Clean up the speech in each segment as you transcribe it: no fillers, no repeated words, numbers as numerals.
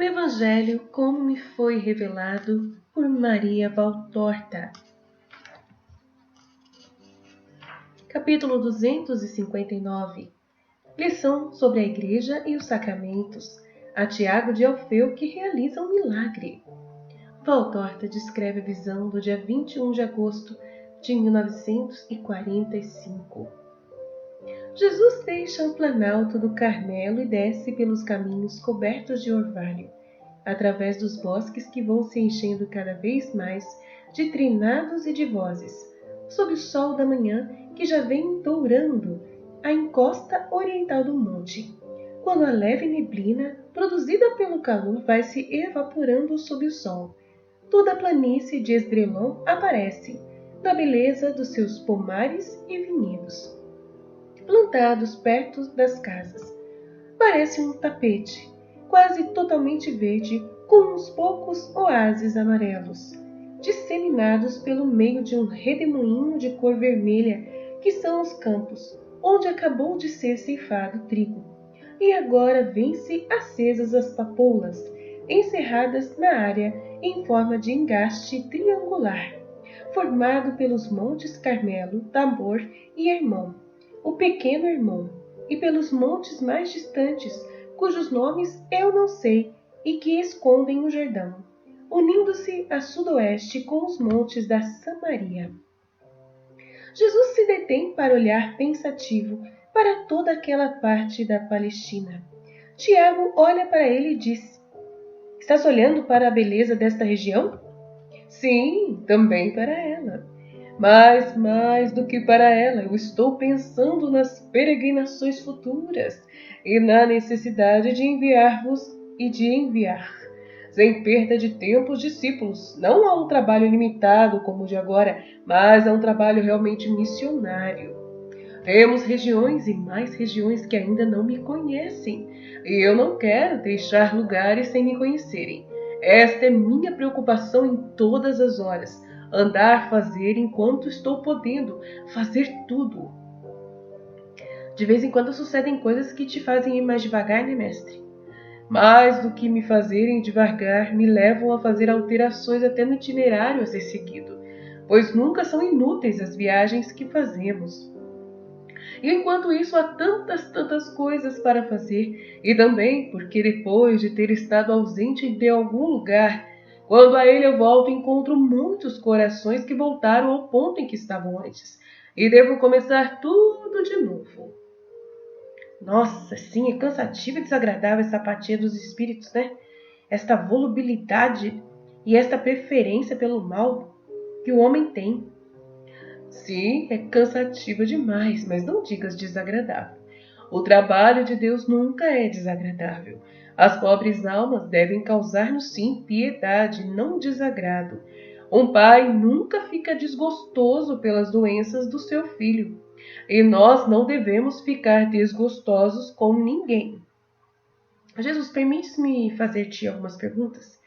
O Evangelho como me foi revelado por Maria Valtorta. Capítulo 259. Lição sobre a Igreja e os Sacramentos. A Tiago de Alfeu, que realiza um milagre. Valtorta descreve a visão do dia 21 de agosto de 1945. Jesus deixa o planalto do Carmelo e desce pelos caminhos cobertos de orvalho, através dos bosques que vão se enchendo cada vez mais de trinados e de vozes, sob o sol da manhã que já vem dourando a encosta oriental do monte, quando a leve neblina, produzida pelo calor, vai se evaporando sob o sol. Toda a planície de Esdrelon aparece, da beleza dos seus pomares e vinhedos, plantados perto das casas. Parece um tapete, quase totalmente verde, com uns poucos oásis amarelos, disseminados pelo meio de um redemoinho de cor vermelha, que são os campos, onde acabou de ser ceifado o trigo. E agora vêm-se acesas as papoulas, encerradas na área em forma de engaste triangular, formado pelos montes Carmelo, Tabor e Hermon, o pequeno Hermon, e pelos montes mais distantes, cujos nomes eu não sei e que escondem o Jordão, unindo-se a sudoeste com os montes da Samaria. Jesus se detém para olhar pensativo para toda aquela parte da Palestina. Tiago olha para ele e diz: Estás olhando para a beleza desta região? Sim, também para ela. Mas mais do que para ela, eu estou pensando nas peregrinações futuras e na necessidade de enviar-vos e de enviar, sem perda de tempo, os discípulos, não a um trabalho limitado como o de agora, mas a um trabalho realmente missionário. Temos regiões e mais regiões que ainda não me conhecem, e eu não quero deixar lugares sem me conhecerem. Esta é minha preocupação em todas as horas. Andar, fazer enquanto estou podendo, fazer tudo. De vez em quando sucedem coisas que te fazem ir mais devagar, né, mestre? Mais do que me fazerem devagar, me levam a fazer alterações até no itinerário a ser seguido, pois nunca são inúteis as viagens que fazemos. E enquanto isso há tantas coisas para fazer, e também porque depois de ter estado ausente de algum lugar, quando a ele eu volto, encontro muitos corações que voltaram ao ponto em que estavam antes, e devo começar tudo de novo. Nossa, sim, é cansativa e desagradável essa apatia dos espíritos, né? Esta volubilidade e esta preferência pelo mal que o homem tem. Sim, é cansativa demais, mas não digas desagradável. O trabalho de Deus nunca é desagradável. As pobres almas devem causar-nos sim piedade, não desagrado. Um pai nunca fica desgostoso pelas doenças do seu filho. E nós não devemos ficar desgostosos com ninguém. Jesus, permite-me fazer-te algumas perguntas?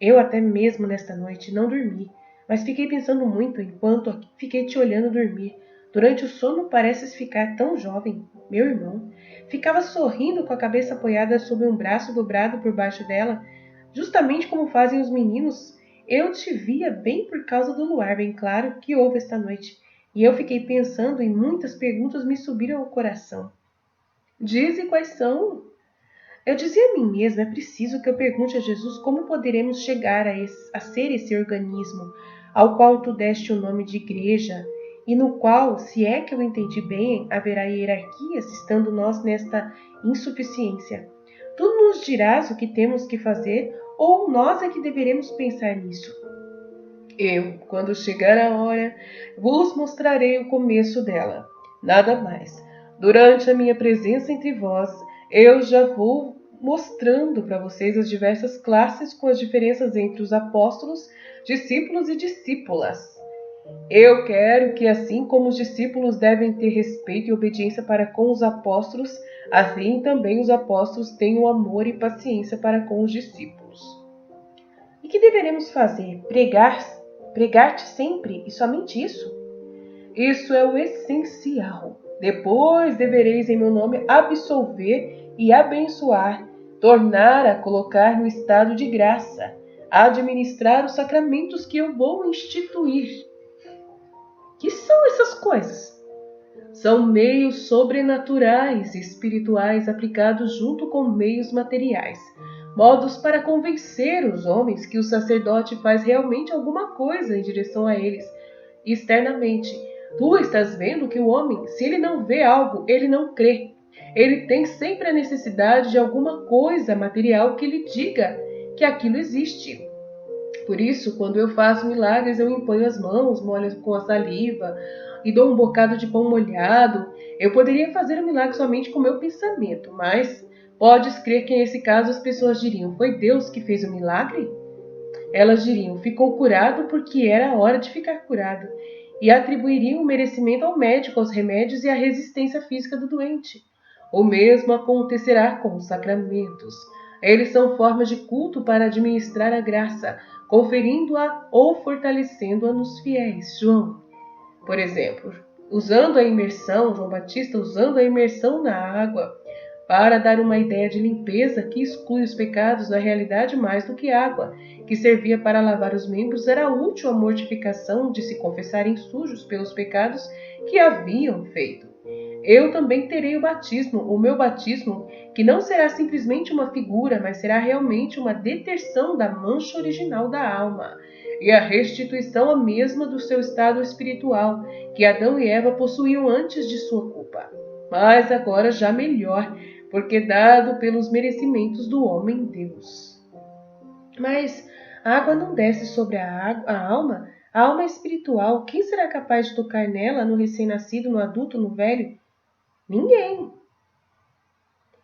Eu até mesmo nesta noite não dormi, mas fiquei pensando muito enquanto fiquei te olhando dormir. Durante o sono pareces ficar tão jovem. Meu irmão ficava sorrindo com a cabeça apoiada sobre um braço dobrado por baixo dela, justamente como fazem os meninos. Eu te via bem por causa do luar bem claro que houve esta noite, e eu fiquei pensando e muitas perguntas me subiram ao coração. Dize quais são. Eu dizia a mim mesma, é preciso que eu pergunte a Jesus como poderemos chegar a ser esse organismo ao qual tu deste o nome de igreja e no qual, se é que eu entendi bem, haverá hierarquias, estando nós nesta insuficiência. Tu nos dirás o que temos que fazer ou nós é que deveremos pensar nisso? Eu, quando chegar a hora, vos mostrarei o começo dela. Nada mais. Durante a minha presença entre vós, eu já vou mostrando para vocês as diversas classes com as diferenças entre os apóstolos, discípulos e discípulas. Eu quero que, assim como os discípulos devem ter respeito e obediência para com os apóstolos, assim também os apóstolos tenham amor e paciência para com os discípulos. E que deveremos fazer? Pregar-te sempre e somente isso? Isso é o essencial. Depois devereis em meu nome absolver e abençoar tornar a colocar no estado de graça, a administrar os sacramentos que eu vou instituir. Que são essas coisas? São meios sobrenaturais e espirituais aplicados junto com meios materiais, modos para convencer os homens que o sacerdote faz realmente alguma coisa em direção a eles, externamente. Tu estás vendo que o homem, se ele não vê algo, ele não crê. Ele tem sempre a necessidade de alguma coisa material que lhe diga que aquilo existe. Por isso, quando eu faço milagres, eu imponho as mãos, molho com a saliva e dou um bocado de pão molhado. Eu poderia fazer o milagre somente com o meu pensamento, mas podes crer que nesse caso as pessoas diriam: foi Deus que fez o milagre? Elas diriam: ficou curado porque era a hora de ficar curado, e atribuiriam o merecimento ao médico, aos remédios e à resistência física do doente. O mesmo acontecerá com os sacramentos. Eles são formas de culto para administrar a graça, conferindo-a ou fortalecendo-a nos fiéis. João, por exemplo, João Batista usando a imersão na água para dar uma ideia de limpeza que exclui os pecados, na realidade mais do que água, que servia para lavar os membros, era útil à mortificação de se confessarem sujos pelos pecados que haviam feito. Eu também terei o meu batismo, que não será simplesmente uma figura, mas será realmente uma deterção da mancha original da alma, e a restituição a mesma do seu estado espiritual, que Adão e Eva possuíam antes de sua culpa. Mas agora já melhor, porque dado pelos merecimentos do homem-Deus. Mas a água não desce sobre a alma? A alma é espiritual. Quem será capaz de tocar nela, no recém-nascido, no adulto, no velho? Ninguém.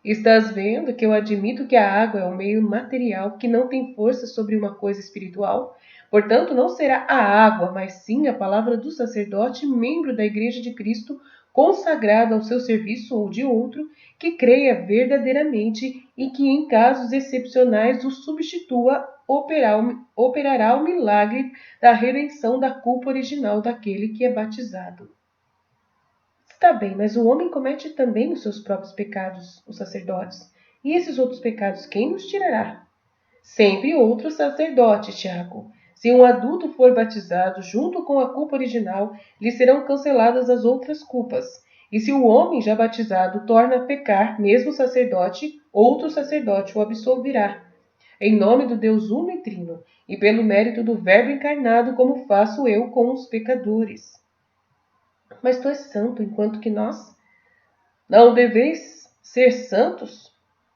Estás vendo que eu admito que a água é um meio material que não tem força sobre uma coisa espiritual? Portanto, não será a água, mas sim a palavra do sacerdote, membro da Igreja de Cristo, consagrado ao seu serviço ou de outro, que creia verdadeiramente e que, em casos excepcionais, o substitua, operará o milagre da redenção da culpa original daquele que é batizado. Está bem, mas o homem comete também os seus próprios pecados, os sacerdotes. E esses outros pecados quem nos tirará? Sempre outro sacerdote, Tiago. Se um adulto for batizado junto com a culpa original, lhe serão canceladas as outras culpas. E se o homem já batizado torna a pecar, mesmo o sacerdote, outro sacerdote o absolverá. Em nome do Deus uno e trino, e pelo mérito do Verbo encarnado, como faço eu com os pecadores. Mas tu és santo, enquanto que nós não deveis ser santos,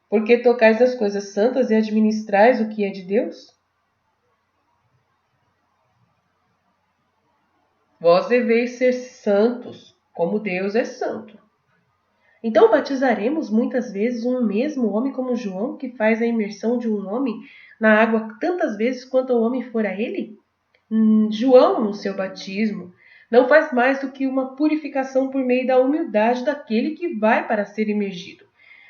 porque tocais as coisas santas e administrais o que é de Deus? Vós deveis ser santos, como Deus é santo. Então batizaremos muitas vezes um mesmo homem como João, que faz a imersão de um homem na água tantas vezes quanto o homem for a ele? João, no seu batismo, não faz mais do que uma purificação por meio da humildade daquele que vai para ser imergido.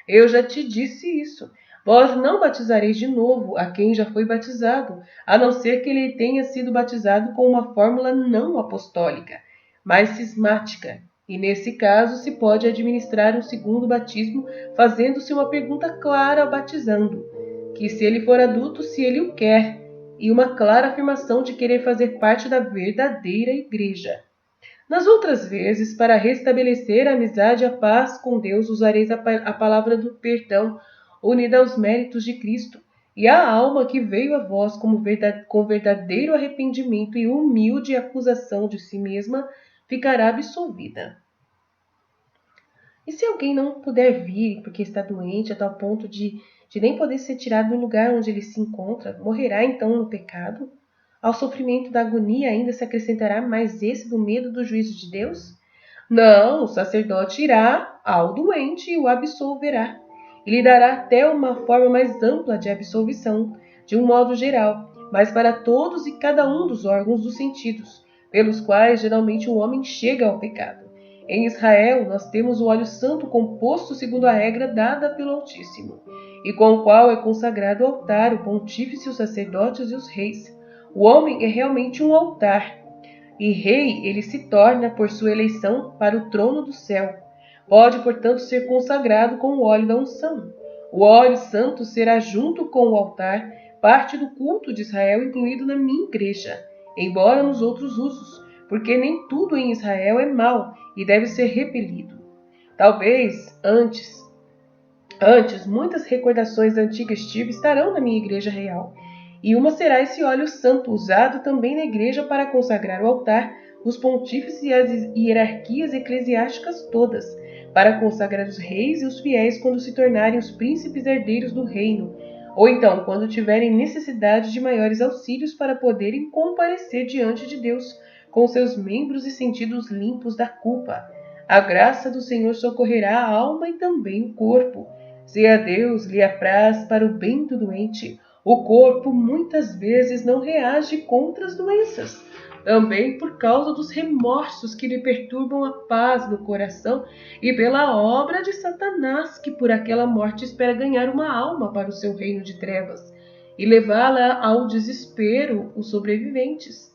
Eu já te disse isso. Vós não batizareis de novo a quem já foi batizado, a não ser que ele tenha sido batizado com uma fórmula não apostólica, mas cismática. E nesse caso se pode administrar um segundo batismo, fazendo-se uma pergunta clara ao batizando, que se ele for adulto, se ele o quer, e uma clara afirmação de querer fazer parte da verdadeira igreja. Nas outras vezes, para restabelecer a amizade e a paz com Deus, usareis a palavra do perdão, unida aos méritos de Cristo, e a alma que veio a vós com verdadeiro arrependimento e humilde acusação de si mesma, ficará absolvida. E se alguém não puder vir porque está doente a tal ponto de nem poder ser tirado do lugar onde ele se encontra, morrerá então no pecado? Ao sofrimento da agonia ainda se acrescentará mais esse do medo do juízo de Deus? Não, o sacerdote irá ao doente e o absolverá. E lhe dará até uma forma mais ampla de absolvição, de um modo geral, mas para todos e cada um dos órgãos dos sentidos, pelos quais geralmente o homem chega ao pecado. Em Israel, nós temos o óleo santo composto segundo a regra dada pelo Altíssimo, e com o qual é consagrado o altar, o pontífice, os sacerdotes e os reis. O homem é realmente um altar, e rei ele se torna por sua eleição para o trono do céu. Pode, portanto, ser consagrado com o óleo da unção. O óleo santo será, junto com o altar, parte do culto de Israel incluído na minha igreja, embora nos outros usos, porque nem tudo em Israel é mau e deve ser repelido. Talvez antes muitas recordações da antiga estirpe estarão na minha igreja real, e uma será esse óleo santo usado também na igreja para consagrar o altar, os pontífices e as hierarquias eclesiásticas todas, para consagrar os reis e os fiéis quando se tornarem os príncipes herdeiros do reino, ou então quando tiverem necessidade de maiores auxílios para poderem comparecer diante de Deus com seus membros e sentidos limpos da culpa. A graça do Senhor socorrerá a alma e também o corpo. Se a Deus lhe apraz para o bem do doente, o corpo muitas vezes não reage contra as doenças, também por causa dos remorsos que lhe perturbam a paz no coração e pela obra de Satanás, que por aquela morte espera ganhar uma alma para o seu reino de trevas e levá-la ao desespero os sobreviventes.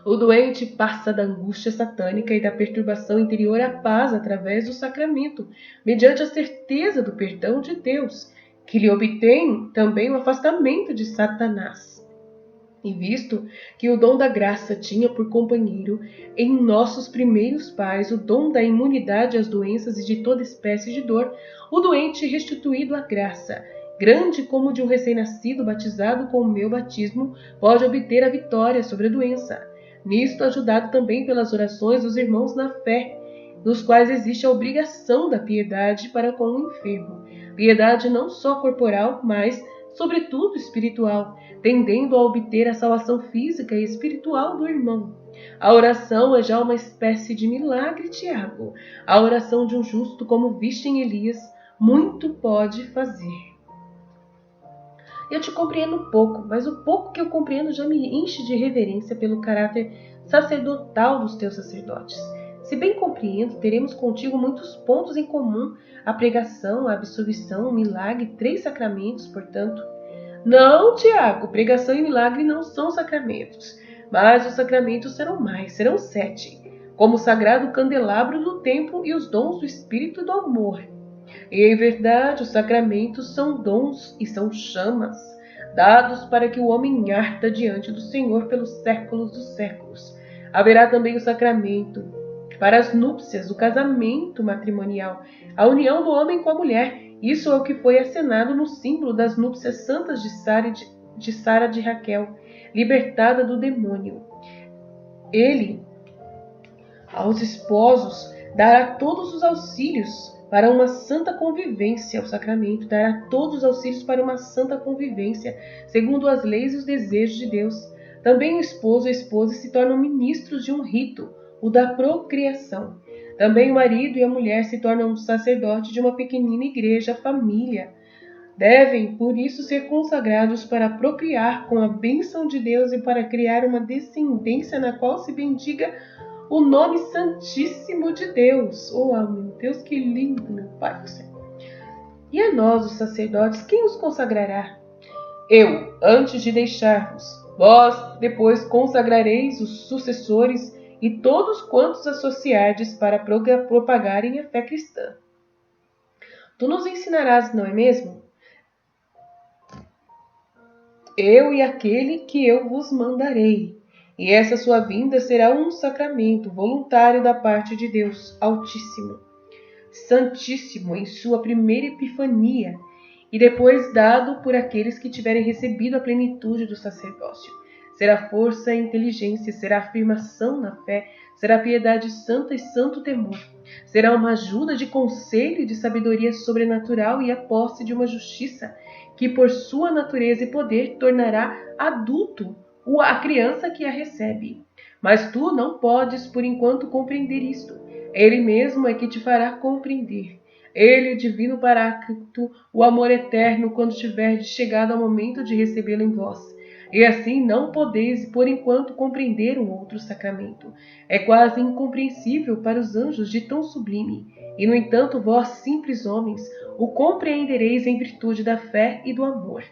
O doente passa da angústia satânica e da perturbação interior à paz através do sacramento, mediante a certeza do perdão de Deus, que lhe obtém também o afastamento de Satanás. E visto que o dom da graça tinha por companheiro em nossos primeiros pais o dom da imunidade às doenças e de toda espécie de dor, o doente restituído à graça, grande como de um recém-nascido batizado com o meu batismo, pode obter a vitória sobre a doença. Nisto ajudado também pelas orações dos irmãos na fé, nos quais existe a obrigação da piedade para com o enfermo. Piedade não só corporal, mas, sobretudo, espiritual, tendendo a obter a salvação física e espiritual do irmão. A oração é já uma espécie de milagre, Tiago. A oração de um justo, como viste em Elias, muito pode fazer. Eu te compreendo pouco, mas o pouco que eu compreendo já me enche de reverência pelo caráter sacerdotal dos teus sacerdotes. Se bem compreendo, teremos contigo muitos pontos em comum, a pregação, a absolvição, o milagre, 3 sacramentos, portanto. Não, Tiago, pregação e milagre não são sacramentos, mas os sacramentos serão mais, serão 7, como o sagrado candelabro do templo e os dons do Espírito e do amor. E em verdade, os sacramentos são dons e são chamas, dados para que o homem arda diante do Senhor pelos séculos dos séculos. Haverá também o sacramento para as núpcias, o casamento matrimonial, a união do homem com a mulher. Isso é o que foi acenado no símbolo das núpcias santas de Sara de Raquel, libertada do demônio. Ele, aos esposos, dará todos os auxílios para uma santa convivência. O sacramento dará todos os auxílios para uma santa convivência, segundo as leis e os desejos de Deus. Também o esposo e a esposa se tornam ministros de um rito, o da procriação. Também o marido e a mulher se tornam sacerdotes de uma pequenina igreja, família. Devem, por isso, ser consagrados para procriar com a bênção de Deus e para criar uma descendência na qual se bendiga o nome santíssimo de Deus. Oh, meu Deus, que lindo, meu Pai do céu. E a nós, os sacerdotes, quem os consagrará? Eu, antes de deixar-vos. Vós, depois, consagrareis os sucessores e todos quantos associardes para propagarem a fé cristã. Tu nos ensinarás, não é mesmo? Eu e aquele que eu vos mandarei. E essa sua vinda será um sacramento voluntário da parte de Deus Altíssimo, Santíssimo, em sua primeira epifania, e depois dado por aqueles que tiverem recebido a plenitude do sacerdócio. Será força e inteligência, será afirmação na fé, será piedade santa e santo temor. Será uma ajuda de conselho e de sabedoria sobrenatural e a posse de uma justiça que, por sua natureza e poder, tornará adulto a criança que a recebe. Mas tu não podes, por enquanto, compreender isto. Ele mesmo é que te fará compreender. Ele, o divino Paráclito, o amor eterno, quando tiverdes chegado ao momento de recebê-lo em vós. E assim não podeis, por enquanto, compreender um outro sacramento. É quase incompreensível para os anjos de tão sublime. E, no entanto, vós, simples homens, o compreendereis em virtude da fé e do amor.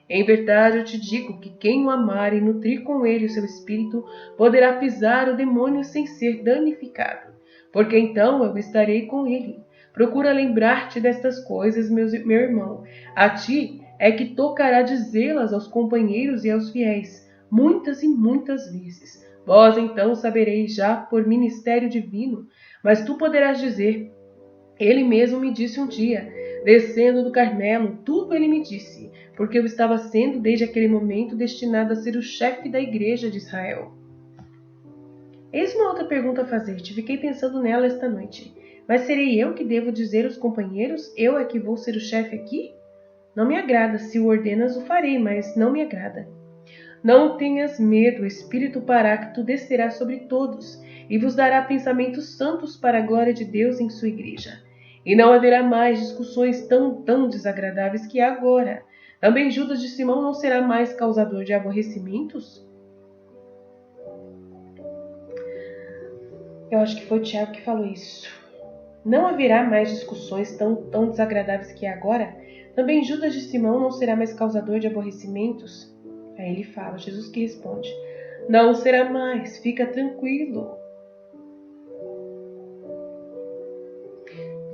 Em verdade, eu te digo que quem o amar e nutrir com ele o seu espírito, poderá pisar o demônio sem ser danificado. Porque então eu estarei com ele. Procura lembrar-te destas coisas, meu irmão. A ti é que tocará dizê-las aos companheiros e aos fiéis, muitas e muitas vezes. Vós então sabereis já por ministério divino, mas tu poderás dizer: ele mesmo me disse um dia, descendo do Carmelo, tudo ele me disse, porque eu estava sendo desde aquele momento destinado a ser o chefe da igreja de Israel. Eis uma outra pergunta a fazer-te, fiquei pensando nela esta noite. Mas serei eu que devo dizer aos companheiros, eu é que vou ser o chefe aqui? Não me agrada, se o ordenas o farei, mas não me agrada. Não tenhas medo, o Espírito Paráclito descerá sobre todos, e vos dará pensamentos santos para a glória de Deus em sua igreja. E não haverá mais discussões tão desagradáveis que há agora. Também Judas de Simão não será mais causador de aborrecimentos? Eu acho que foi o Tiago que falou isso. Não haverá mais discussões tão desagradáveis que há agora? Também Judas de Simão não será mais causador de aborrecimentos? Aí ele fala, Jesus que responde: não será mais, fica tranquilo.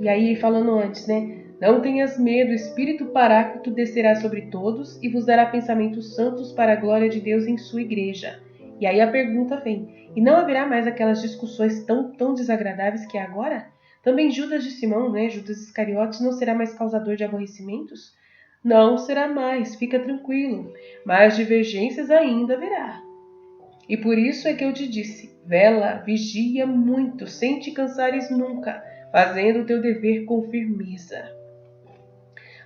E aí falando antes, né? Não tenhas medo, o Espírito Paráclito descerá sobre todos e vos dará pensamentos santos para a glória de Deus em sua igreja. E aí a pergunta vem, e não haverá mais aquelas discussões tão desagradáveis que há agora? Também Judas de Simão, né? Judas Iscariotes, não será mais causador de aborrecimentos? Não será mais, fica tranquilo, mas divergências ainda haverá. E por isso é que eu te disse, vela, vigia muito, sem te cansares nunca, fazendo o teu dever com firmeza.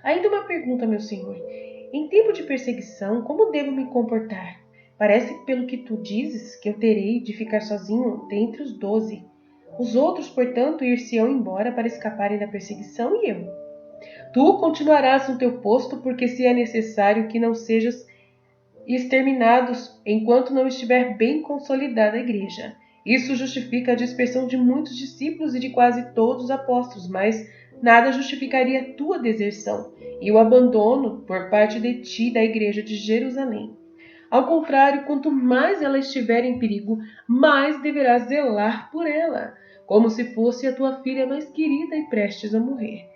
Ainda uma pergunta, meu senhor. Em tempo de perseguição, como devo me comportar? Parece, pelo que tu dizes, que eu terei de ficar sozinho dentre os 12. Os outros, portanto, ir-se-ão embora para escaparem da perseguição e eu. Tu continuarás no teu posto, porque se é necessário que não sejas exterminados enquanto não estiver bem consolidada a igreja. Isso justifica a dispersão de muitos discípulos e de quase todos os apóstolos, mas nada justificaria a tua deserção e o abandono por parte de ti da igreja de Jerusalém. Ao contrário, quanto mais ela estiver em perigo, mais deverás zelar por ela, como se fosse a tua filha mais querida e prestes a morrer.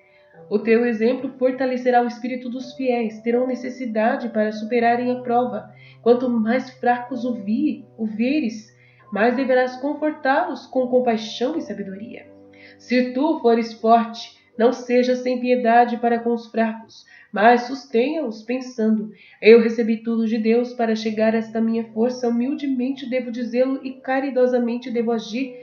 O teu exemplo fortalecerá o espírito dos fiéis, terão necessidade para superarem a prova. Quanto mais fracos o veres, mais deverás confortá-los com compaixão e sabedoria. Se tu fores forte, não sejas sem piedade para com os fracos, mas sustenha-os pensando, eu recebi tudo de Deus para chegar a esta minha força, humildemente devo dizê-lo e caridosamente devo agir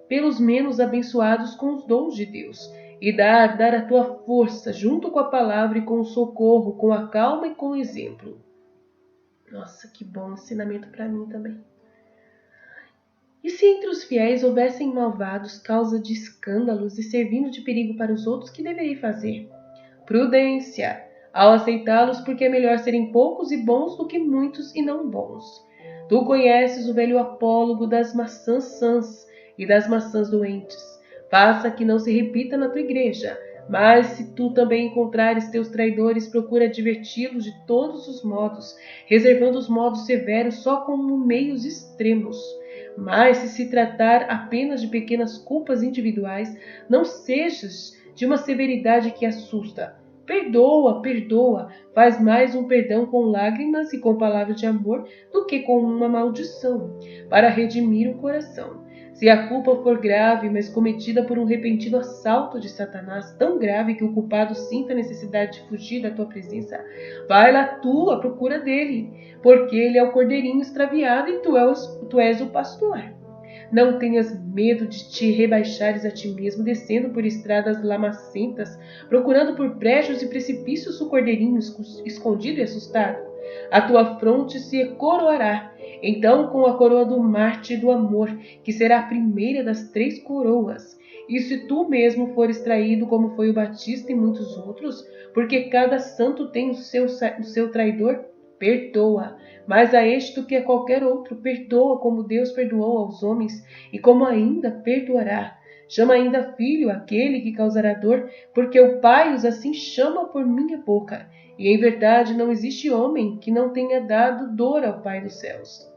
pelos menos abençoados com os dons de Deus. E dar a tua força, junto com a palavra e com o socorro, com a calma e com o exemplo. Nossa, que bom ensinamento para mim também. E se entre os fiéis houvessem malvados, causa de escândalos e servindo de perigo para os outros, que deveria fazer? Prudência, ao aceitá-los, porque é melhor serem poucos e bons do que muitos e não bons. Tu conheces o velho apólogo das maçãs sãs e das maçãs doentes. Faça que não se repita na tua igreja, mas se tu também encontrares teus traidores, procura adverti-los de todos os modos, reservando os modos severos só como meios extremos. Mas se tratar apenas de pequenas culpas individuais, não sejas de uma severidade que assusta. Perdoa, faz mais um perdão com lágrimas e com palavras de amor do que com uma maldição, para redimir o coração. Se a culpa for grave, mas cometida por um repentino assalto de Satanás, tão grave que o culpado sinta a necessidade de fugir da tua presença, vai lá tu à procura dele, porque ele é o cordeirinho extraviado e tu és o pastor. Não tenhas medo de te rebaixares a ti mesmo, descendo por estradas lamacentas, procurando por brejos e precipícios o cordeirinho escondido e assustado. A tua fronte se coroará, então, com a coroa do mártir do amor, que será a primeira das 3 coroas. E se tu mesmo fores traído, como foi o Batista e muitos outros, porque cada santo tem o seu traidor, perdoa, mais a este do que a qualquer outro, perdoa como Deus perdoou aos homens, e como ainda perdoará. Chama ainda filho aquele que causará dor, porque o Pai os assim chama por minha boca. E em verdade não existe homem que não tenha dado dor ao Pai dos céus.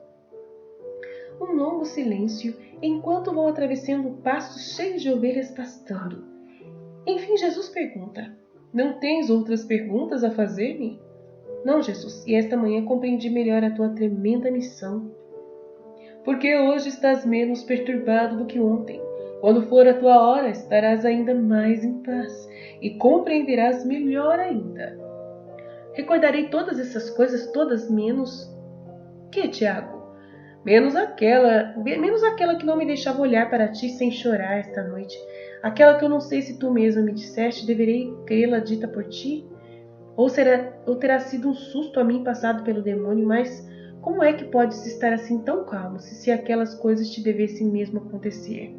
Um longo silêncio, enquanto vão atravessando pastos cheios de ovelhas pastando. Enfim, Jesus pergunta: Não tens outras perguntas a fazer-me? Não, Jesus, e esta manhã compreendi melhor a tua tremenda missão. Porque hoje estás menos perturbado do que ontem. Quando for a tua hora, estarás ainda mais em paz e compreenderás melhor ainda. Recordarei todas essas coisas, todas menos... Que, Tiago? Menos aquela que não me deixava olhar para ti sem chorar esta noite. Aquela que eu não sei se tu mesmo me disseste, deverei crê-la dita por ti? Ou terá sido um susto a mim passado pelo demônio, mas como é que podes estar assim tão calmo, se aquelas coisas te devessem mesmo acontecer?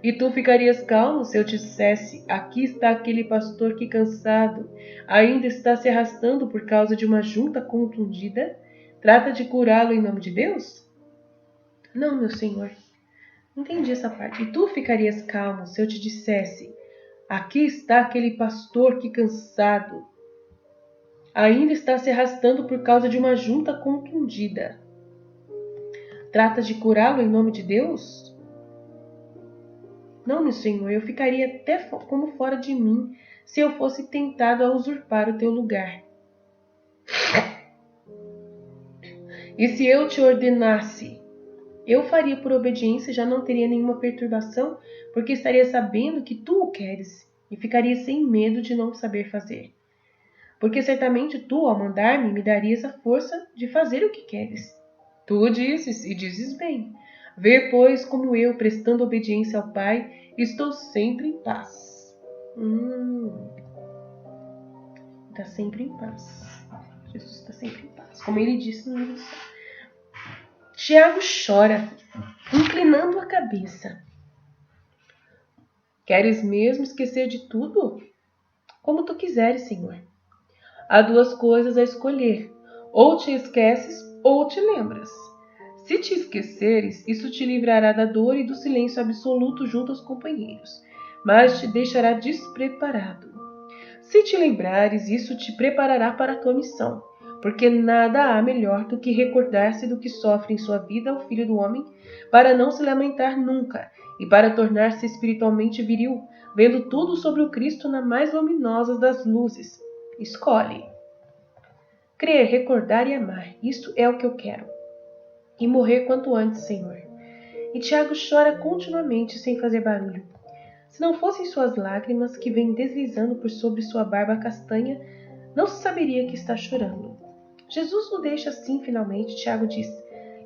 E tu ficarias calmo se eu te dissesse, aqui está aquele pastor que cansado, ainda está se arrastando por causa de uma junta contundida? Trata de curá-lo em nome de Deus? Não, meu senhor. Entendi essa parte. E tu ficarias calmo se eu te dissesse, aqui está aquele pastor que cansado, ainda está se arrastando por causa de uma junta contundida. Trata de curá-lo em nome de Deus? Não, meu Senhor, eu ficaria até como fora de mim se eu fosse tentado a usurpar o teu lugar. E se eu te ordenasse, eu faria por obediência e já não teria nenhuma perturbação, porque estaria sabendo que tu o queres e ficaria sem medo de não saber fazer. Porque certamente tu, ao mandar-me, me darias a força de fazer o que queres. Tu o dizes, e dizes bem. Vê, pois, como eu, prestando obediência ao Pai, estou sempre em paz. Está sempre em paz. Jesus está sempre em paz. Como ele disse no livro. Tiago chora, inclinando a cabeça. Queres mesmo esquecer de tudo? Como tu quiseres, Senhor. Há duas coisas a escolher. Ou te esqueces, ou te lembras. Se te esqueceres, isso te livrará da dor e do silêncio absoluto junto aos companheiros, mas te deixará despreparado. Se te lembrares, isso te preparará para a tua missão, porque nada há melhor do que recordar-se do que sofre em sua vida o Filho do Homem, para não se lamentar nunca e para tornar-se espiritualmente viril, vendo tudo sobre o Cristo na mais luminosa das luzes. Escolhe. Crer, recordar e amar, isto é o que eu quero. E morrer quanto antes, Senhor. E Tiago chora continuamente sem fazer barulho. Se não fossem suas lágrimas que vêm deslizando por sobre sua barba castanha, não se saberia que está chorando. Jesus o deixa assim finalmente. Tiago diz: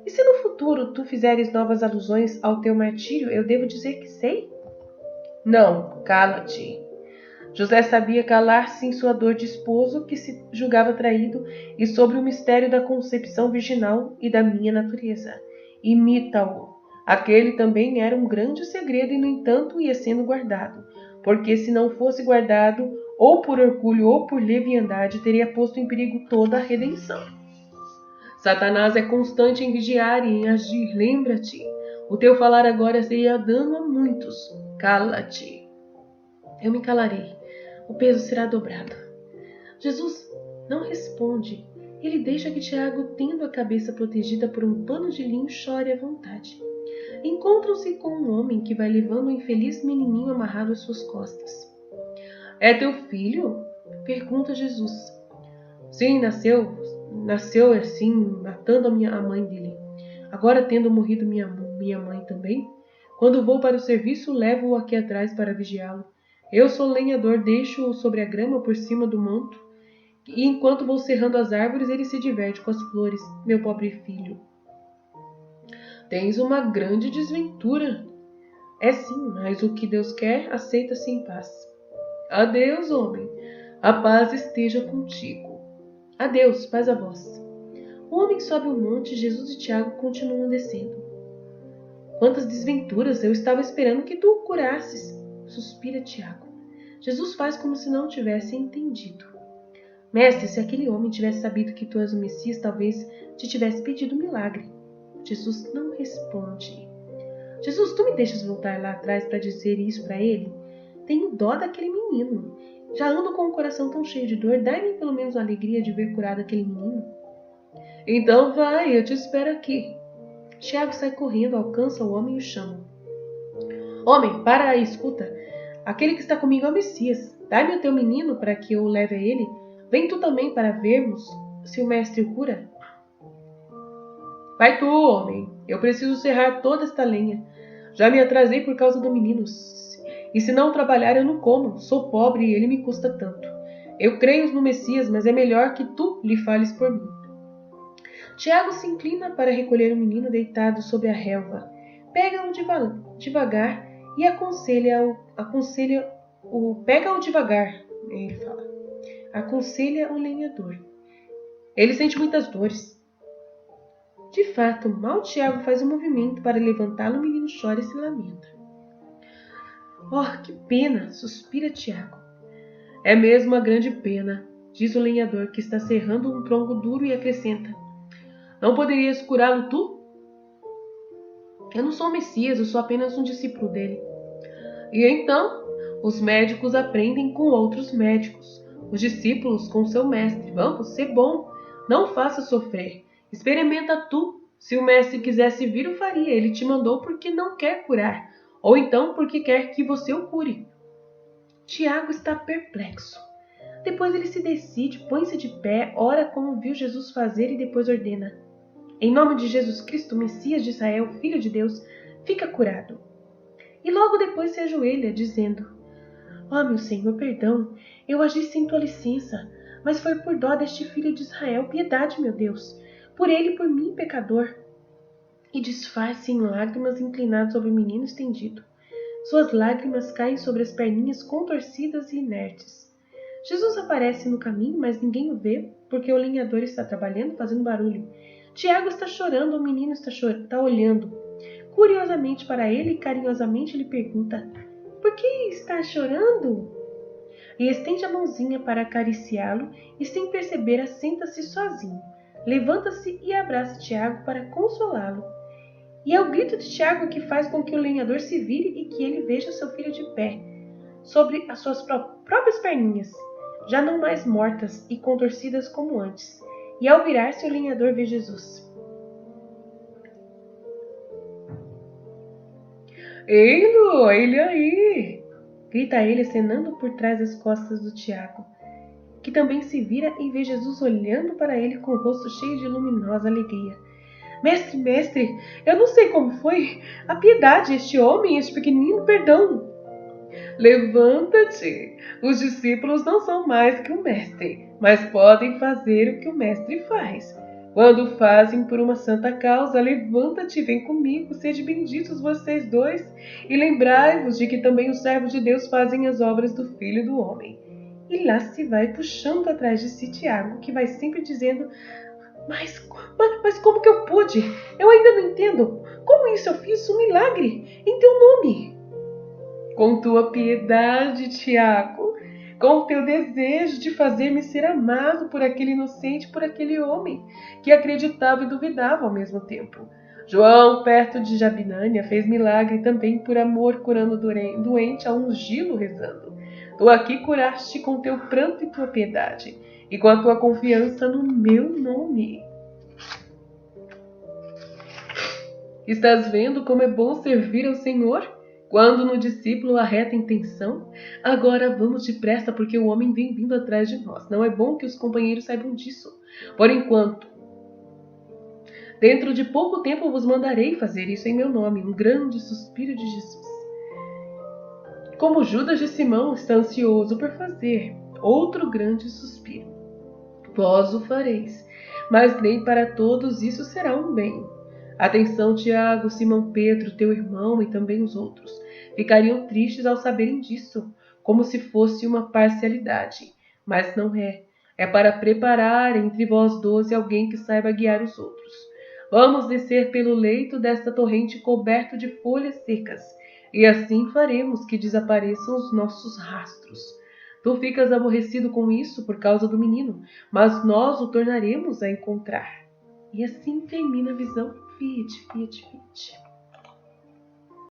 E se no futuro tu fizeres novas alusões ao teu martírio, eu devo dizer que sei? Não, cala-te. José sabia calar-se em sua dor de esposo que se julgava traído e sobre o mistério da concepção virginal e da minha natureza. Imita-o. Aquele também era um grande segredo e, no entanto, ia sendo guardado, porque se não fosse guardado, ou por orgulho ou por leviandade, teria posto em perigo toda a redenção. Satanás é constante em vigiar e em agir. Lembra-te, o teu falar agora seria dano a muitos. Cala-te. Eu me calarei. O peso será dobrado. Jesus não responde. Ele deixa que Tiago, tendo a cabeça protegida por um pano de linho, chore à vontade. Encontram-se com um homem que vai levando um infeliz menininho amarrado às suas costas. É teu filho? Pergunta Jesus. Sim, nasceu assim, matando a mãe dele. Agora, tendo morrido minha mãe também, quando vou para o serviço, levo-o aqui atrás para vigiá-lo. Eu sou lenhador, deixo-o sobre a grama por cima do manto, e enquanto vou serrando as árvores, ele se diverte com as flores, meu pobre filho. Tens uma grande desventura. É sim, mas o que Deus quer, aceita-se em paz. Adeus, homem. A paz esteja contigo. Adeus, paz a vós. O homem sobe o monte, Jesus e Tiago continuam descendo. Quantas desventuras! Eu estava esperando que tu o curasses. Suspira Tiago. Jesus faz como se não tivesse entendido. Mestre, se aquele homem tivesse sabido que tu és o Messias, talvez te tivesse pedido um milagre. Jesus não responde. Jesus, tu me deixas voltar lá atrás para dizer isso para ele? Tenho dó daquele menino. Já ando com o coração tão cheio de dor, dai-me pelo menos a alegria de ver curado aquele menino. Então vai, eu te espero aqui. Tiago sai correndo, alcança o homem e o chama. Homem, para aí, escuta. Aquele que está comigo é o Messias. Dai-me o teu menino para que eu o leve a ele. Vem tu também para vermos se o mestre o cura. Vai tu, homem. Eu preciso serrar toda esta lenha. Já me atrasei por causa do menino. E se não trabalhar, eu não como. Sou pobre e ele me custa tanto. Eu creio no Messias, mas é melhor que tu lhe fales por mim. Tiago se inclina para recolher o menino deitado sob a relva. Pega-o devagar e pega-o devagar, ele fala. Aconselha o lenhador. Ele sente muitas dores. De fato, mal Tiago faz um movimento para levantá-lo, o menino chora e se lamenta. Oh, que pena! Suspira Tiago. É mesmo uma grande pena, diz o lenhador, que está serrando um tronco duro, e acrescenta. Não poderias curá-lo tu? Eu não sou o Messias, eu sou apenas um discípulo dele. E então, os médicos aprendem com outros médicos, os discípulos com seu mestre. Vamos, ser bom, não faça sofrer. Experimenta tu. Se o mestre quisesse vir, o faria. Ele te mandou porque não quer curar, ou então porque quer que você o cure. Tiago está perplexo. Depois ele se decide, põe-se de pé, ora como viu Jesus fazer e depois ordena. Em nome de Jesus Cristo, Messias de Israel, Filho de Deus, fica curado. E logo depois se ajoelha, dizendo, ó meu Senhor, perdão, eu agi sem tua licença, mas foi por dó deste filho de Israel, piedade, meu Deus, por ele e por mim, pecador. E desfaz-se em lágrimas, inclinado sobre o menino estendido. Suas lágrimas caem sobre as perninhas contorcidas e inertes. Jesus aparece no caminho, mas ninguém o vê, porque o lenhador está trabalhando, fazendo barulho. Tiago está chorando, o menino está olhando curiosamente para ele e carinhosamente lhe pergunta, por que está chorando? E estende a mãozinha para acariciá-lo e, sem perceber, assenta-se sozinho. Levanta-se e abraça Tiago para consolá-lo. E é o grito de Tiago que faz com que o lenhador se vire e que ele veja seu filho de pé, sobre as suas próprias perninhas, já não mais mortas e contorcidas como antes. E ao virar-se, o lenhador vê Jesus. Ei-lo, ele aí! Grita ele, acenando por trás das costas do Tiago, que também se vira e vê Jesus olhando para ele com o rosto cheio de luminosa alegria. Mestre, mestre, eu não sei como foi. A piedade, este homem, este pequenino, perdão. Levanta-te. Os discípulos não são mais que o mestre, mas podem fazer o que o mestre faz. Quando fazem por uma santa causa, levanta-te e vem comigo, sede benditos vocês dois, e lembrai-vos de que também os servos de Deus fazem as obras do Filho do Homem. E lá se vai puxando atrás de si Tiago, que vai sempre dizendo, mas como que eu pude? Eu ainda não entendo. Como isso eu fiz um milagre em teu nome? Com tua piedade, Tiago, com o teu desejo de fazer-me ser amado por aquele inocente, por aquele homem que acreditava e duvidava ao mesmo tempo. João, perto de Jabinânia, fez milagre também por amor, curando o doente a ungí-lo rezando. Tu aqui curaste com teu pranto e tua piedade, e com a tua confiança no meu nome. Estás vendo como é bom servir ao Senhor? Quando no discípulo há reta intenção? Agora vamos depressa, porque o homem vem vindo atrás de nós. Não é bom que os companheiros saibam disso. Por enquanto, dentro de pouco tempo vos mandarei fazer isso em meu nome. Um grande suspiro de Jesus. Como Judas de Simão está ansioso por fazer outro grande suspiro. Vós o fareis, mas nem para todos isso será um bem. Atenção, Tiago, Simão Pedro, teu irmão e também os outros. Ficariam tristes ao saberem disso, como se fosse uma parcialidade. Mas não é. É para preparar entre vós 12 alguém que saiba guiar os outros. Vamos descer pelo leito desta torrente coberto de folhas secas, e assim faremos que desapareçam os nossos rastros. Tu ficas aborrecido com isso por causa do menino, mas nós o tornaremos a encontrar. E assim termina a visão. Fiat.